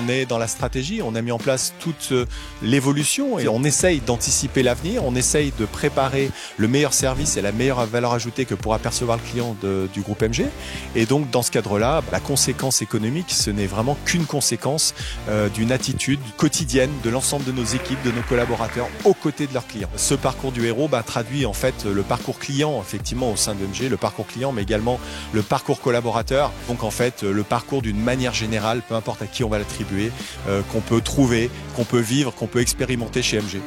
est dans la stratégie, on a mis en place toute l'évolution et on essaye d'anticiper l'avenir, on essaye de préparer le meilleur service et la meilleure valeur ajoutée que pourra percevoir le client du groupe MG. Et donc dans ce cadre-là, la conséquence économique, ce n'est vraiment qu'une conséquence d'une attitude quotidienne de l'ensemble de nos équipes, de nos collaborateurs aux côtés de leurs clients. Ce parcours du héros traduit en fait le parcours client effectivement au sein de MG, le parcours client mais également le parcours collaborateur. Donc en fait le parcours d'une manière générale, peu importe à qui on va l'attribuer, qu'on peut trouver, qu'on peut vivre, qu'on peut expérimenter chez MG.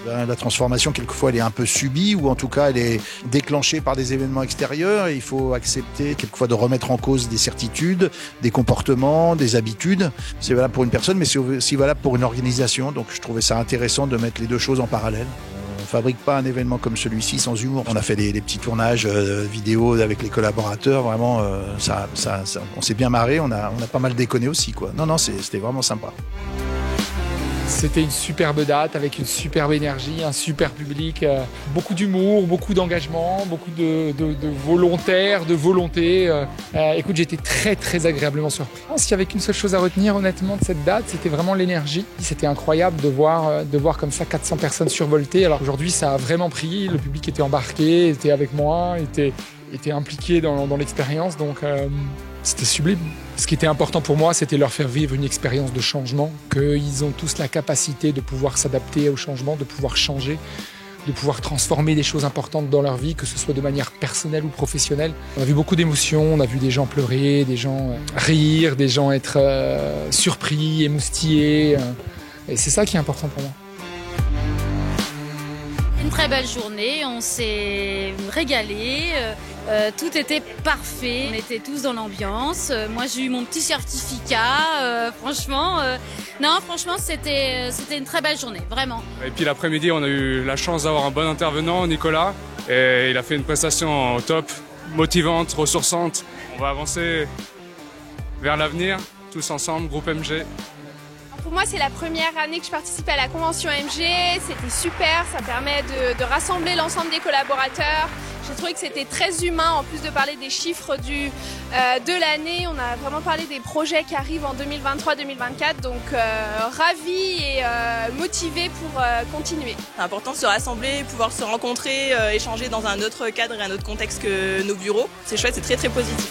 La transformation, quelquefois, elle est un peu subie ou en tout cas, elle est déclenchée par des événements extérieurs. Et il faut accepter quelquefois de remettre en cause des certitudes, des comportements, des habitudes. C'est valable pour une personne, mais c'est aussi valable pour une organisation. Donc je trouvais ça intéressant de mettre les deux choses en parallèle. On ne fabrique pas un événement comme celui-ci sans humour. On a fait des petits tournages vidéo avec les collaborateurs. Vraiment, on s'est bien marré. On a pas mal déconné aussi, quoi. Non, c'était vraiment sympa. C'était une superbe date avec une superbe énergie, un super public, beaucoup d'humour, beaucoup d'engagement, beaucoup de volontaires, de volonté. Écoute, j'ai été très agréablement surpris. S'il y avait qu'une seule chose à retenir honnêtement de cette date, c'était vraiment l'énergie. C'était incroyable de voir comme ça 400 personnes survoltées. Alors aujourd'hui, ça a vraiment pris, le public était embarqué, était avec moi, était impliqué dans l'expérience, donc c'était sublime. Ce qui était important pour moi, c'était leur faire vivre une expérience de changement, qu'ils ont tous la capacité de pouvoir s'adapter au changement, de pouvoir changer, de pouvoir transformer des choses importantes dans leur vie, que ce soit de manière personnelle ou professionnelle. On a vu beaucoup d'émotions, on a vu des gens pleurer, des gens rire, des gens être surpris, émoustillés, et c'est ça qui est important pour moi. Une très belle journée, on s'est régalé, tout était parfait, on était tous dans l'ambiance. Moi j'ai eu mon petit certificat, franchement c'était une très belle journée, vraiment. Et puis l'après-midi on a eu la chance d'avoir un bon intervenant, Nicolas, et il a fait une prestation au top, motivante, ressourçante. On va avancer vers l'avenir, tous ensemble, groupe MG. Pour moi, c'est la première année que je participe à la convention MG. C'était super, ça permet de rassembler l'ensemble des collaborateurs. J'ai trouvé que c'était très humain, en plus de parler des chiffres de l'année. On a vraiment parlé des projets qui arrivent en 2023-2024. Donc, ravi et motivé pour continuer. C'est important de se rassembler, pouvoir se rencontrer, échanger dans un autre cadre et un autre contexte que nos bureaux. C'est chouette, c'est très positif.